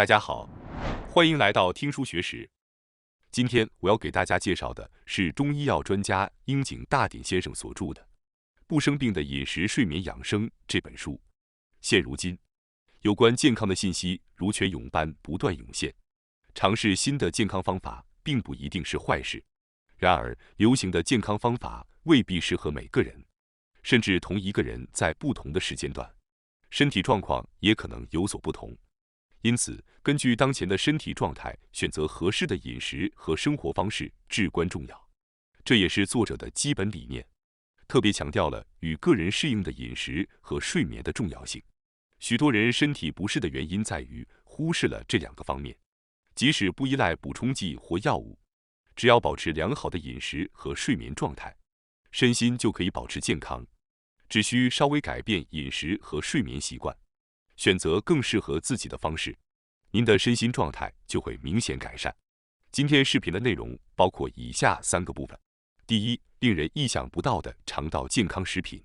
大家好，欢迎来到听书学史。今天我要给大家介绍的是中医药专家樱井大典先生所著的《不生病的饮食睡眠养生》这本书。现如今，有关健康的信息如泉涌般不断涌现，尝试新的健康方法并不一定是坏事。然而，流行的健康方法未必适合每个人，甚至同一个人在不同的时间段，身体状况也可能有所不同。因此，根据当前的身体状态，选择合适的饮食和生活方式至关重要。这也是作者的基本理念，特别强调了与个人适应的饮食和睡眠的重要性。许多人身体不适的原因在于忽视了这两个方面。即使不依赖补充剂或药物，只要保持良好的饮食和睡眠状态，身心就可以保持健康。只需稍微改变饮食和睡眠习惯，选择更适合自己的方式，您的身心状态就会明显改善。今天视频的内容包括以下3个部分：第一，令人意想不到的肠道健康食品；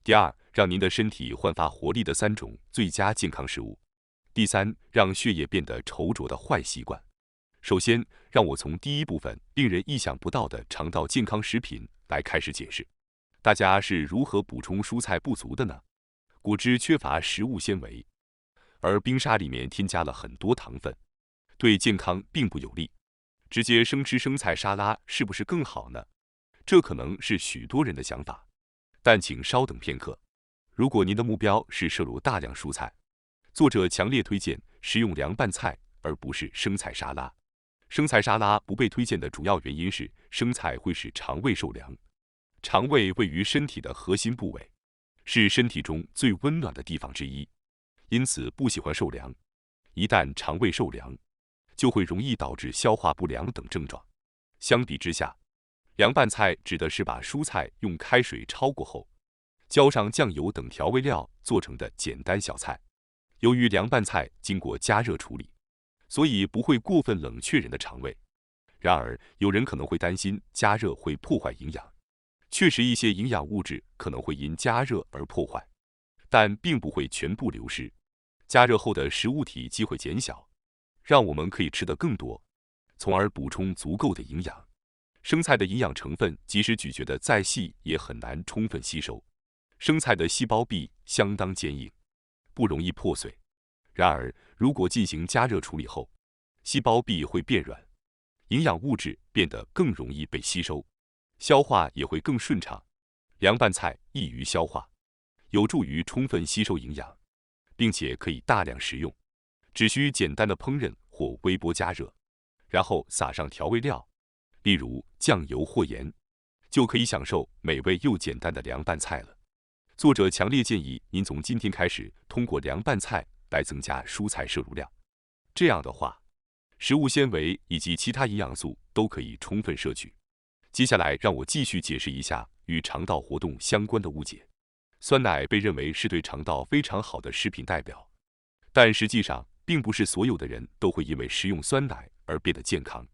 第二，让您的身体焕发活力的3种最佳健康食物；第三，让血液变得稠浊的坏习惯。首先，让我从第一部分令人意想不到的肠道健康食品来开始解释。大家是如何补充蔬菜不足的呢？果汁缺乏食物纤维，而冰沙里面添加了很多糖分，对健康并不有利。直接生吃生菜沙拉是不是更好呢？这可能是许多人的想法，但请稍等片刻。如果您的目标是摄入大量蔬菜，作者强烈推荐食用凉拌菜，而不是生菜沙拉。生菜沙拉不被推荐的主要原因是生菜会使肠胃受凉。肠胃位于身体的核心部位，是身体中最温暖的地方之一，因此不喜欢受凉。一旦肠胃受凉，就会容易导致消化不良等症状。相比之下，凉拌菜指的是把蔬菜用开水焯过后，浇上酱油等调味料做成的简单小菜。由于凉拌菜经过加热处理，所以不会过分冷却人的肠胃。然而，有人可能会担心加热会破坏营养。确实，一些营养物质可能会因加热而破坏，但并不会全部流失。加热后的食物体积会减小，让我们可以吃得更多，从而补充足够的营养。生菜的营养成分即使咀嚼得再细，也很难充分吸收。生菜的细胞壁相当坚硬，不容易破碎。然而，如果进行加热处理后，细胞壁会变软，营养物质变得更容易被吸收，消化也会更顺畅。凉拌菜易于消化，有助于充分吸收营养，并且可以大量食用。只需简单的烹饪或微波加热，然后撒上调味料，例如酱油或盐，就可以享受美味又简单的凉拌菜了。作者强烈建议您从今天开始通过凉拌菜来增加蔬菜摄入量，这样的话，食物纤维以及其他营养素都可以充分摄取。接下来让我继续解释一下与肠道活动相关的误解。酸奶被认为是对肠道非常好的食品代表，但实际上并不是所有的人都会因为食用酸奶而变得健康。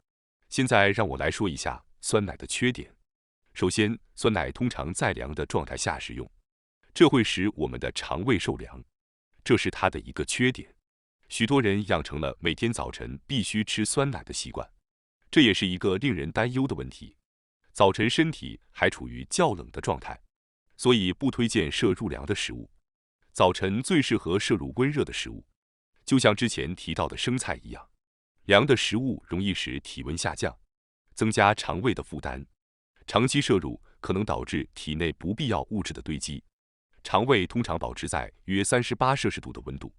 现在让我来说一下酸奶的缺点。首先，酸奶通常在凉的状态下食用，这会使我们的肠胃受凉，这是它的一个缺点。许多人养成了每天早晨必须吃酸奶的习惯，这也是一个令人担忧的问题。早晨身体还处于较冷的状态，所以不推荐摄入凉的食物。早晨最适合摄入温热的食物，就像之前提到的生菜一样。凉的食物容易使体温下降，增加肠胃的负担。长期摄入可能导致体内不必要物质的堆积。肠胃通常保持在约38°C的温度，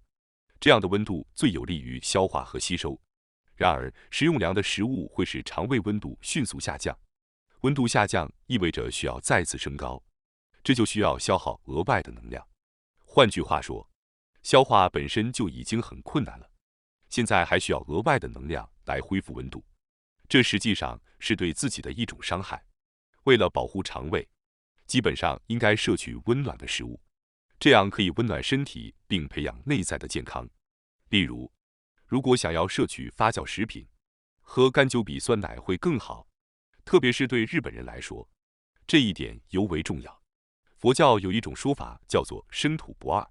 这样的温度最有利于消化和吸收。然而，食用凉的食物会使肠胃温度迅速下降。温度下降意味着需要再次升高，这就需要消耗额外的能量。换句话说，消化本身就已经很困难了，现在还需要额外的能量来恢复温度，这实际上是对自己的一种伤害。为了保护肠胃，基本上应该摄取温暖的食物，这样可以温暖身体并培养内在的健康。例如，如果想要摄取发酵食品，喝干酒比酸奶会更好。特别是对日本人来说，这一点尤为重要。佛教有一种说法叫做生土不二，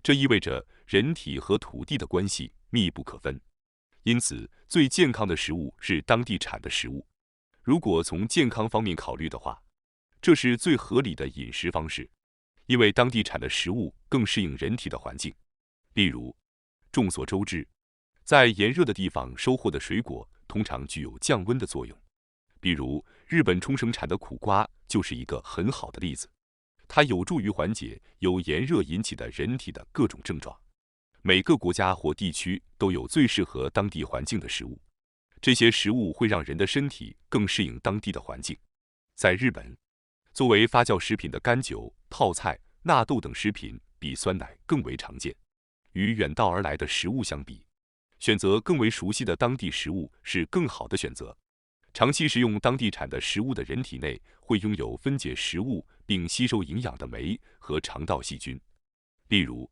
这意味着人体和土地的关系密不可分。因此，最健康的食物是当地产的食物。如果从健康方面考虑的话，这是最合理的饮食方式，因为当地产的食物更适应人体的环境。例如，众所周知，在炎热的地方收获的水果通常具有降温的作用。比如，日本冲绳产的苦瓜就是一个很好的例子，它有助于缓解由炎热引起的人体的各种症状。每个国家或地区都有最适合当地环境的食物，这些食物会让人的身体更适应当地的环境。在日本，作为发酵食品的干酒、泡菜、纳豆等食品比酸奶更为常见。与远道而来的食物相比，选择更为熟悉的当地食物是更好的选择。长期食用当地产的食物的人体内会拥有分解食物并吸收营养的酶和肠道细菌。例如，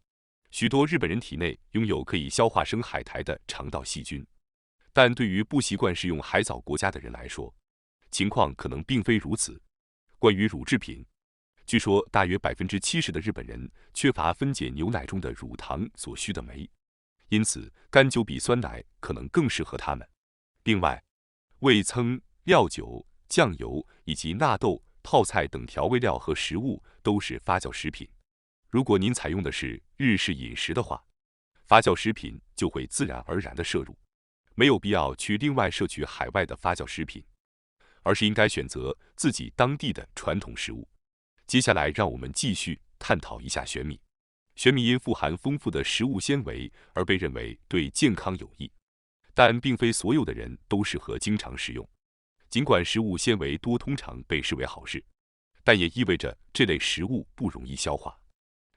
许多日本人体内拥有可以消化生海苔的肠道细菌，但对于不习惯食用海藻国家的人来说，情况可能并非如此。关于乳制品，据说大约70%的日本人缺乏分解牛奶中的乳糖所需的酶，因此干酒比酸奶可能更适合他们。另外，味噌、料酒、酱油以及纳豆、泡菜等调味料和食物都是发酵食品。如果您采用的是日式饮食的话，发酵食品就会自然而然地摄入，没有必要去另外摄取海外的发酵食品，而是应该选择自己当地的传统食物。接下来，让我们继续探讨一下玄米。玄米因富含丰富的食物纤维而被认为对健康有益，但并非所有的人都适合经常食用。尽管食物纤维多通常被视为好事，但也意味着这类食物不容易消化，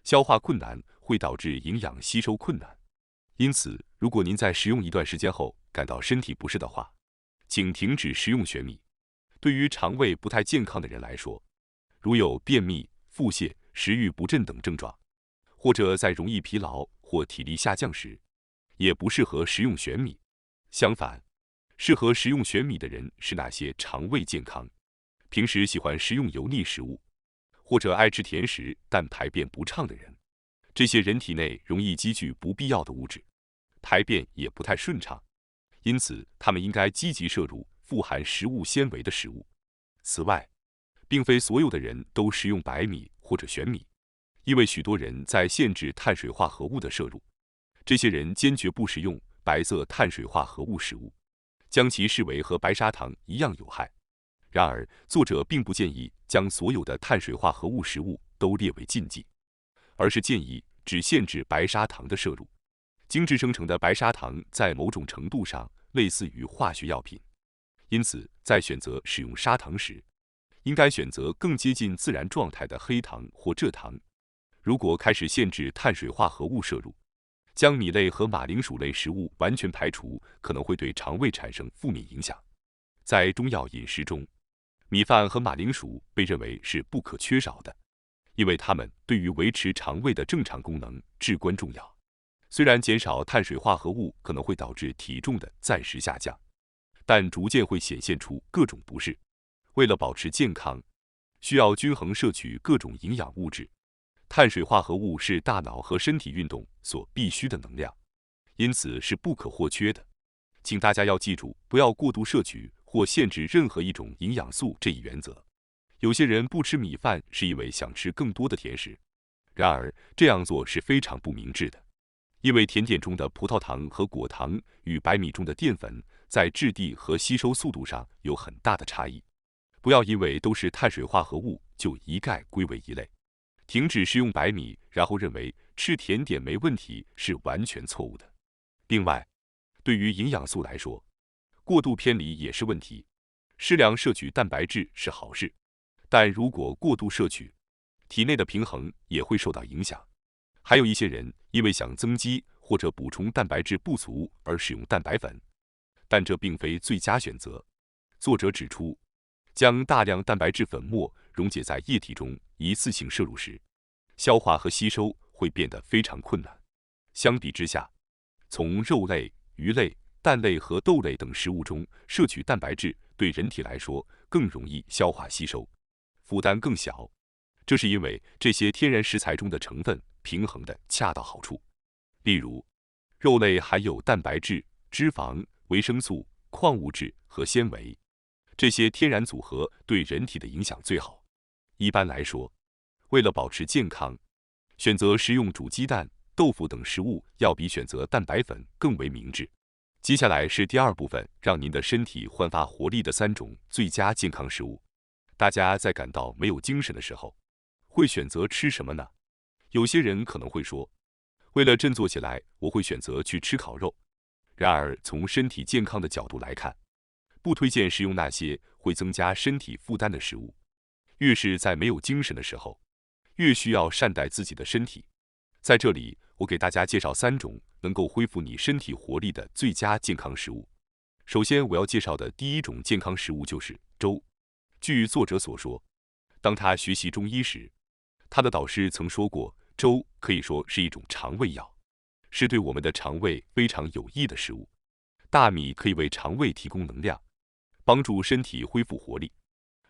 消化困难会导致营养吸收困难。因此，如果您在食用一段时间后感到身体不适的话，请停止食用玄米。对于肠胃不太健康的人来说，如有便秘、腹泻、食欲不振等症状，或者在容易疲劳或体力下降时，也不适合食用玄米。相反，适合食用玄米的人是那些肠胃健康、平时喜欢食用油腻食物，或者爱吃甜食但排便不畅的人。这些人体内容易积聚不必要的物质，排便也不太顺畅，因此他们应该积极摄入富含食物纤维的食物。此外，并非所有的人都食用白米或者玄米，因为许多人在限制碳水化合物的摄入。这些人坚决不食用白色碳水化合物食物，将其视为和白砂糖一样有害。然而，作者并不建议将所有的碳水化合物食物都列为禁忌，而是建议只限制白砂糖的摄入。精制生成的白砂糖在某种程度上类似于化学药品，因此在选择使用砂糖时，应该选择更接近自然状态的黑糖或蔗糖。如果开始限制碳水化合物摄入，将米类和马铃薯类食物完全排除，可能会对肠胃产生负面影响。在中药饮食中，米饭和马铃薯被认为是不可缺少的，因为它们对于维持肠胃的正常功能至关重要。虽然减少碳水化合物可能会导致体重的暂时下降，但逐渐会显现出各种不适。为了保持健康，需要均衡摄取各种营养物质。碳水化合物是大脑和身体运动所必需的能量，因此是不可或缺的。请大家要记住，不要过度摄取或限制任何一种营养素这一原则。有些人不吃米饭是因为想吃更多的甜食，然而这样做是非常不明智的，因为甜点中的葡萄糖和果糖与白米中的淀粉在质地和吸收速度上有很大的差异。不要因为都是碳水化合物就一概归为一类。停止食用白米，然后认为吃甜点没问题是完全错误的。另外，对于营养素来说，过度偏离也是问题。适量摄取蛋白质是好事，但如果过度摄取，体内的平衡也会受到影响。还有一些人因为想增肌或者补充蛋白质不足而使用蛋白粉，但这并非最佳选择。作者指出，将大量蛋白质粉末溶解在液体中一次性摄入时，消化和吸收会变得非常困难。相比之下，从肉类、鱼类、蛋类和豆类等食物中摄取蛋白质对人体来说更容易消化吸收，负担更小。这是因为这些天然食材中的成分平衡的恰到好处。例如，肉类含有蛋白质、脂肪、维生素、矿物质和纤维，这些天然组合对人体的影响最好。一般来说，为了保持健康，选择食用煮鸡蛋、豆腐等食物要比选择蛋白粉更为明智。接下来是第二部分，让您的身体焕发活力的3种最佳健康食物。大家在感到没有精神的时候，会选择吃什么呢？有些人可能会说，为了振作起来，我会选择去吃烤肉。然而，从身体健康的角度来看，不推荐食用那些会增加身体负担的食物。越是在没有精神的时候，越需要善待自己的身体。在这里，我给大家介绍3种能够恢复你身体活力的最佳健康食物。首先，我要介绍的第一种健康食物就是粥。据作者所说，当他学习中医时，他的导师曾说过，粥可以说是一种肠胃药，是对我们的肠胃非常有益的食物。大米可以为肠胃提供能量，帮助身体恢复活力。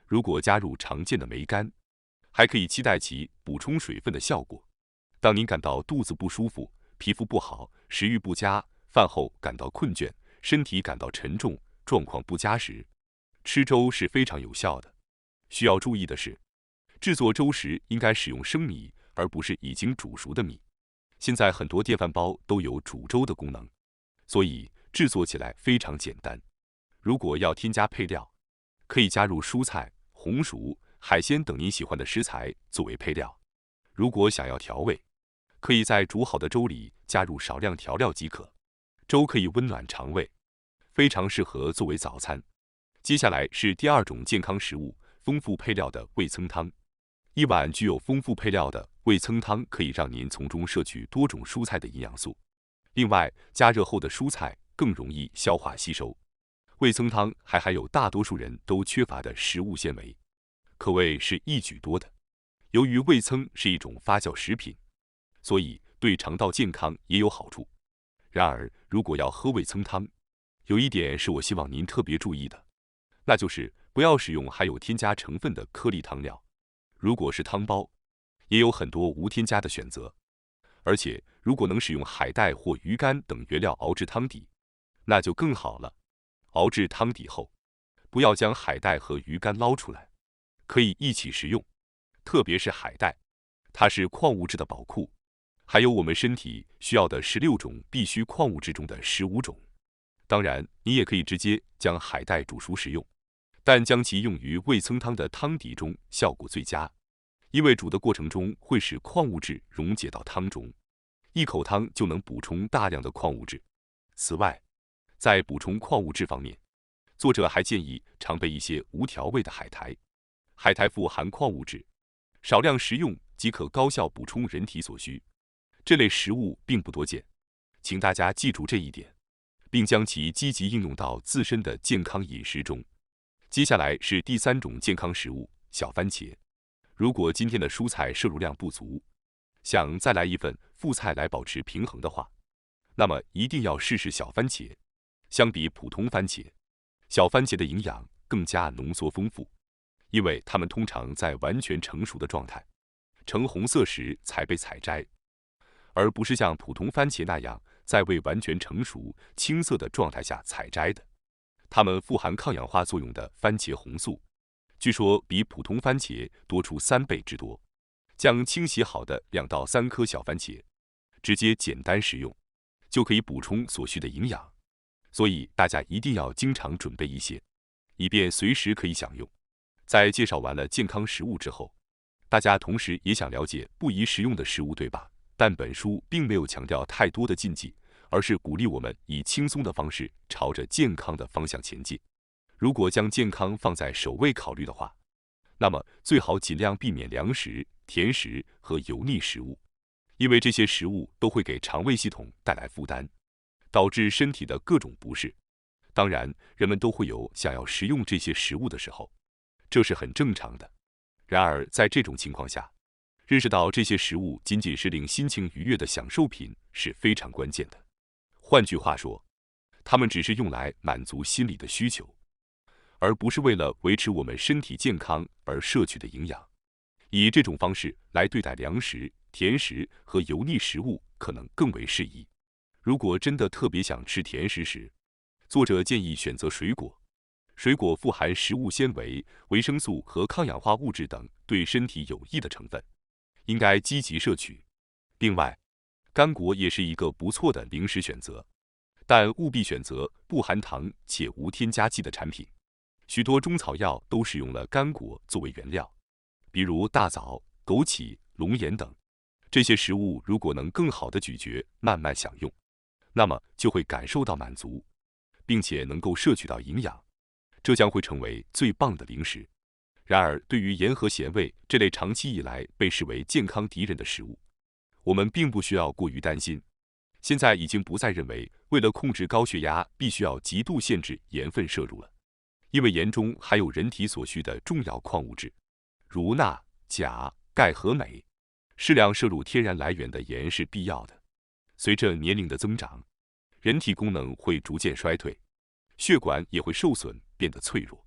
如果加入常见的梅干，还可以期待其补充水分的效果。当您感到肚子不舒服、皮肤不好、食欲不佳、饭后感到困倦、身体感到沉重、状况不佳时，吃粥是非常有效的。需要注意的是，制作粥时应该使用生米，而不是已经煮熟的米。现在很多电饭煲都有煮粥的功能，所以制作起来非常简单。如果要添加配料，可以加入蔬菜、红薯、海鲜等您喜欢的食材作为配料。如果想要调味，可以在煮好的粥里加入少量调料即可。粥可以温暖肠胃，非常适合作为早餐。接下来是第2种健康食物，丰富配料的味噌汤。一碗具有丰富配料的味噌汤可以让您从中摄取多种蔬菜的营养素。另外，加热后的蔬菜更容易消化吸收。味噌汤还含有大多数人都缺乏的食物纤维，可谓是一举多得。由于味噌是一种发酵食品，所以对肠道健康也有好处。然而，如果要喝味噌汤，有一点是我希望您特别注意的，那就是不要使用含有添加成分的颗粒汤料。如果是汤包，也有很多无添加的选择。而且，如果能使用海带或鱼干等原料熬制汤底，那就更好了。熬制汤底后，不要将海带和鱼干捞出来，可以一起食用。特别是海带，它是矿物质的宝库，还有我们身体需要的16种必需矿物质中的15种。当然，你也可以直接将海带煮熟食用，但将其用于味噌汤的汤底中效果最佳，因为煮的过程中会使矿物质溶解到汤中，一口汤就能补充大量的矿物质。此外，在补充矿物质方面，作者还建议常备一些无调味的海苔。海苔富含矿物质，少量食用即可高效补充人体所需。这类食物并不多见，请大家记住这一点，并将其积极应用到自身的健康饮食中。接下来是第3种健康食物，小番茄。如果今天的蔬菜摄入量不足，想再来一份副菜来保持平衡的话，那么一定要试试小番茄。相比普通番茄，小番茄的营养更加浓缩丰富，因为它们通常在完全成熟的状态，呈红色时才被采摘，而不是像普通番茄那样在未完全成熟、青涩的状态下采摘的。它们富含抗氧化作用的番茄红素，据说比普通番茄多出3倍之多。将清洗好的2到3颗小番茄，直接简单食用，就可以补充所需的营养。所以大家一定要经常准备一些，以便随时可以享用。在介绍完了健康食物之后，大家同时也想了解不宜食用的食物，对吧？但本书并没有强调太多的禁忌，而是鼓励我们以轻松的方式朝着健康的方向前进。如果将健康放在首位考虑的话，那么最好尽量避免凉食、甜食和油腻食物，因为这些食物都会给肠胃系统带来负担，导致身体的各种不适。当然，人们都会有想要食用这些食物的时候，这是很正常的。然而，在这种情况下，认识到这些食物仅仅是令心情愉悦的享受品是非常关键的。换句话说，它们只是用来满足心理的需求，而不是为了维持我们身体健康而摄取的营养。以这种方式来对待凉食、甜食和油腻食物，可能更为适宜。如果真的特别想吃甜食时，作者建议选择水果，水果富含食物纤维、维生素和抗氧化物质等对身体有益的成分，应该积极摄取。另外，干果也是一个不错的零食选择，但务必选择不含糖且无添加剂的产品。许多中草药都使用了干果作为原料，比如大枣、枸杞、龙眼等。这些食物如果能更好的咀嚼，慢慢享用，那么就会感受到满足，并且能够摄取到营养，这将会成为最棒的零食。然而，对于盐和咸味这类长期以来被视为健康敌人的食物，我们并不需要过于担心。现在已经不再认为为了控制高血压必须要极度限制盐分摄入了，因为盐中含有人体所需的重要矿物质，如钠、钾、钙和镁。适量摄入天然来源的盐是必要的。随着年龄的增长，人体功能会逐渐衰退，血管也会受损，变得脆弱，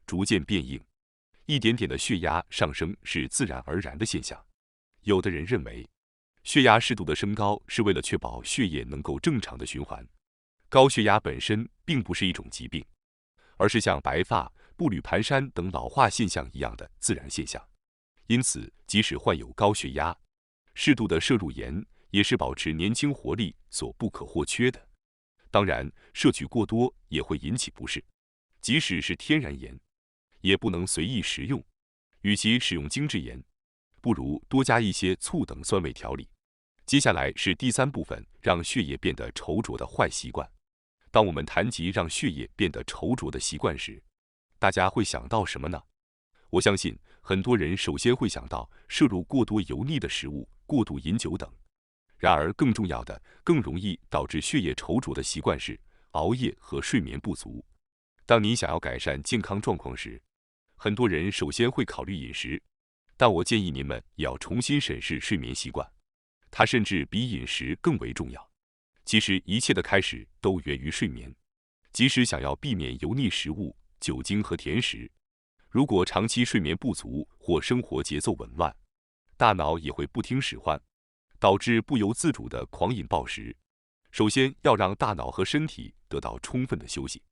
逐渐变硬。一点点的血压上升是自然而然的现象。有的人认为，血压适度的升高是为了确保血液能够正常的循环。高血压本身并不是一种疾病，而是像白发、步履蹒跚等老化现象一样的自然现象。因此，即使患有高血压，适度的摄入盐也是保持年轻活力所不可或缺的。当然，摄取过多也会引起不适，即使是天然盐，也不能随意食用。与其使用精制盐，不如多加一些醋等酸味调理。接下来是第3部分，让血液变得稠浊的坏习惯。当我们谈及让血液变得稠浊的习惯时，大家会想到什么呢？我相信很多人首先会想到摄入过多油腻的食物、过度饮酒等。然而，更重要的、更容易导致血液稠浊的习惯是熬夜和睡眠不足。当你想要改善健康状况时，很多人首先会考虑饮食，但我建议您们也要重新审视睡眠习惯，它甚至比饮食更为重要。其实，一切的开始都源于睡眠。即使想要避免油腻食物、酒精和甜食，如果长期睡眠不足或生活节奏紊乱，大脑也会不听使唤，导致不由自主的狂饮暴食。首先要让大脑和身体得到充分的休息，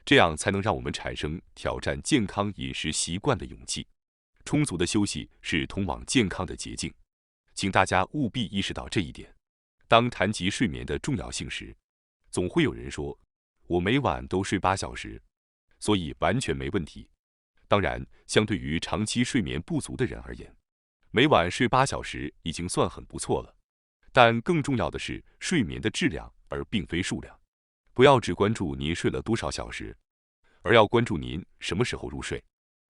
这样才能让我们产生挑战健康饮食习惯的勇气。充足的休息是通往健康的捷径，请大家务必意识到这一点。当谈及睡眠的重要性时，总会有人说，我每晚都睡8小时，所以完全没问题。当然，相对于长期睡眠不足的人而言，每晚睡8小时已经算很不错了。但更重要的是睡眠的质量，而并非数量。不要只关注您睡了多少小时，而要关注您什么时候入睡。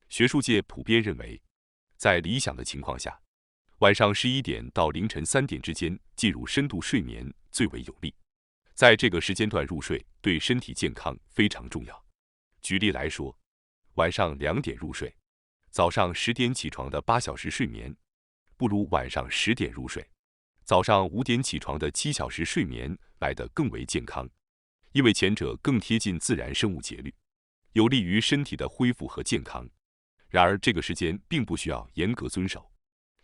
学术界普遍认为，在理想的情况下，晚上11点到凌晨3点之间进入深度睡眠最为有利。在这个时间段入睡对身体健康非常重要。举例来说，晚上2点入睡，早上10点起床的8小时睡眠，不如晚上10点入睡，早上5点起床的7小时睡眠来得更为健康。因为前者更贴近自然生物节律，有利于身体的恢复和健康。然而，这个时间并不需要严格遵守，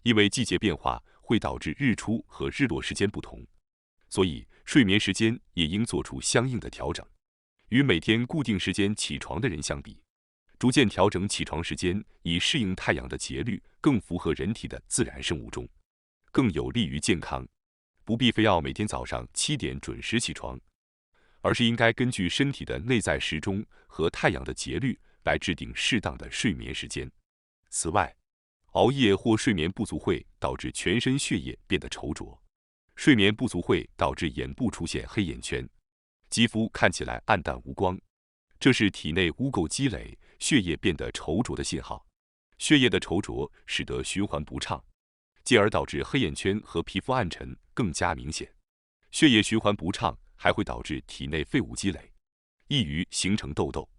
因为季节变化会导致日出和日落时间不同，所以睡眠时间也应做出相应的调整。与每天固定时间起床的人相比，逐渐调整起床时间，以适应太阳的节律，更符合人体的自然生物钟，更有利于健康。不必非要每天早上7点准时起床，而是应该根据身体的内在时钟和太阳的节律来制定适当的睡眠时间。此外，熬夜或睡眠不足会导致全身血液变得稠浊，睡眠不足会导致眼部出现黑眼圈，肌肤看起来暗淡无光，这是体内污垢积累、血液变得稠浊的信号。血液的稠浊使得循环不畅，进而导致黑眼圈和皮肤暗沉更加明显。血液循环不畅还会导致体内废物积累，易于形成痘痘，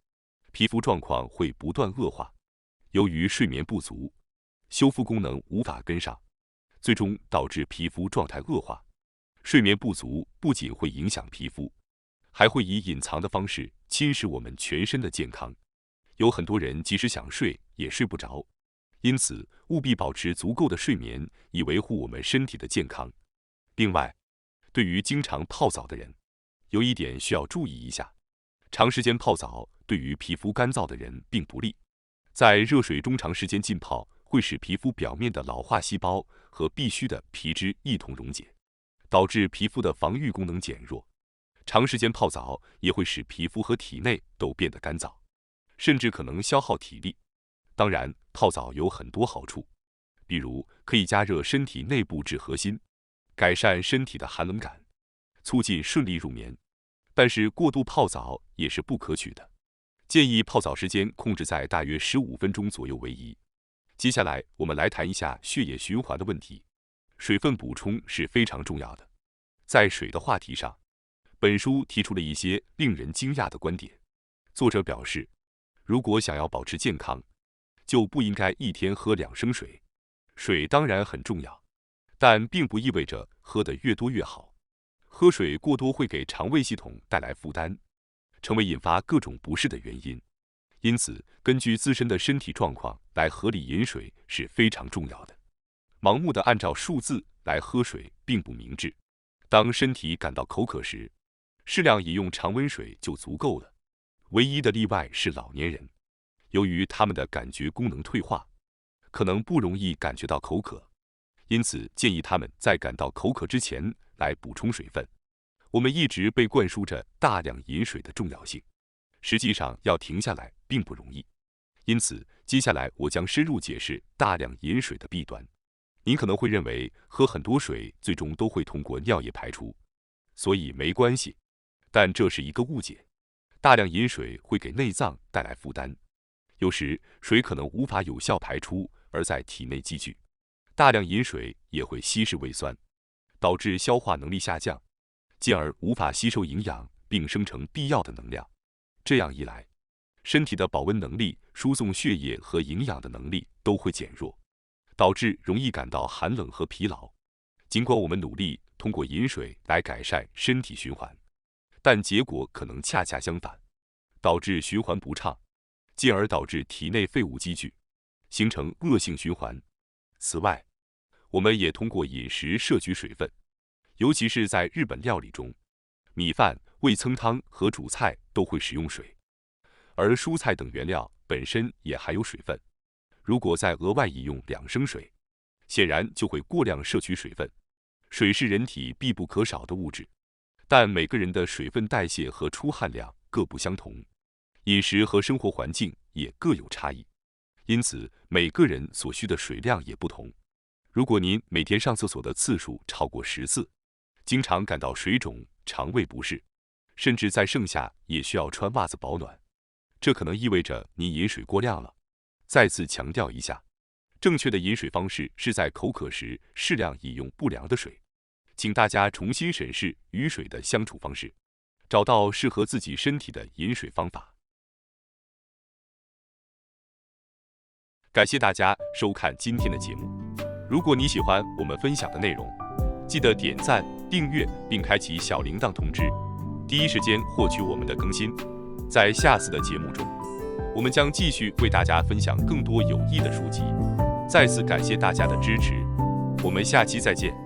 皮肤状况会不断恶化。由于睡眠不足，修复功能无法跟上，最终导致皮肤状态恶化。睡眠不足不仅会影响皮肤，还会以隐藏的方式侵蚀我们全身的健康。有很多人即使想睡也睡不着，因此务必保持足够的睡眠，以维护我们身体的健康。另外，对于经常泡澡的人，有一点需要注意一下，长时间泡澡对于皮肤干燥的人并不利，在热水中长时间浸泡会使皮肤表面的老化细胞和必需的皮脂一同溶解，导致皮肤的防御功能减弱。长时间泡澡也会使皮肤和体内都变得干燥，甚至可能消耗体力。当然，泡澡有很多好处，比如可以加热身体内部至核心，改善身体的寒冷感，促进顺利入眠。但是过度泡澡也是不可取的，建议泡澡时间控制在大约15分钟左右为宜。接下来我们来谈一下血液循环的问题。水分补充是非常重要的。在水的话题上，本书提出了一些令人惊讶的观点。作者表示，如果想要保持健康，就不应该一天喝2升水。水当然很重要，但并不意味着喝得越多越好。喝水过多会给肠胃系统带来负担，成为引发各种不适的原因。因此，根据自身的身体状况来合理饮水是非常重要的。盲目的按照数字来喝水并不明智。当身体感到口渴时，适量饮用常温水就足够了。唯一的例外是老年人，由于他们的感觉功能退化，可能不容易感觉到口渴，因此建议他们在感到口渴之前来补充水分。我们一直被灌输着大量饮水的重要性，实际上要停下来并不容易。因此，接下来我将深入解释大量饮水的弊端。您可能会认为喝很多水最终都会通过尿液排出，所以没关系，但这是一个误解。大量饮水会给内脏带来负担，有时水可能无法有效排出，而在体内积聚。大量饮水也会稀释胃酸，导致消化能力下降，进而无法吸收营养并生成必要的能量。这样一来，身体的保温能力、输送血液和营养的能力都会减弱，导致容易感到寒冷和疲劳。尽管我们努力通过饮水来改善身体循环，但结果可能恰恰相反，导致循环不畅，进而导致体内废物积聚，形成恶性循环。此外，我们也通过饮食摄取水分，尤其是在日本料理中，米饭、味噌汤和煮菜都会使用水，而蔬菜等原料本身也含有水分。如果再额外饮用2升水，显然就会过量摄取水分。水是人体必不可少的物质，但每个人的水分代谢和出汗量各不相同，饮食和生活环境也各有差异，因此每个人所需的水量也不同。如果您每天上厕所的次数超过10次，经常感到水肿、肠胃不适，甚至在盛夏也需要穿袜子保暖，这可能意味着您饮水过量了。再次强调一下，正确的饮水方式是在口渴时适量饮用不凉的水。请大家重新审视与水的相处方式，找到适合自己身体的饮水方法。感谢大家收看今天的节目。如果你喜欢我们分享的内容，记得点赞、订阅并开启小铃铛通知，第一时间获取我们的更新。在下次的节目中，我们将继续为大家分享更多有益的书籍。再次感谢大家的支持，我们下期再见。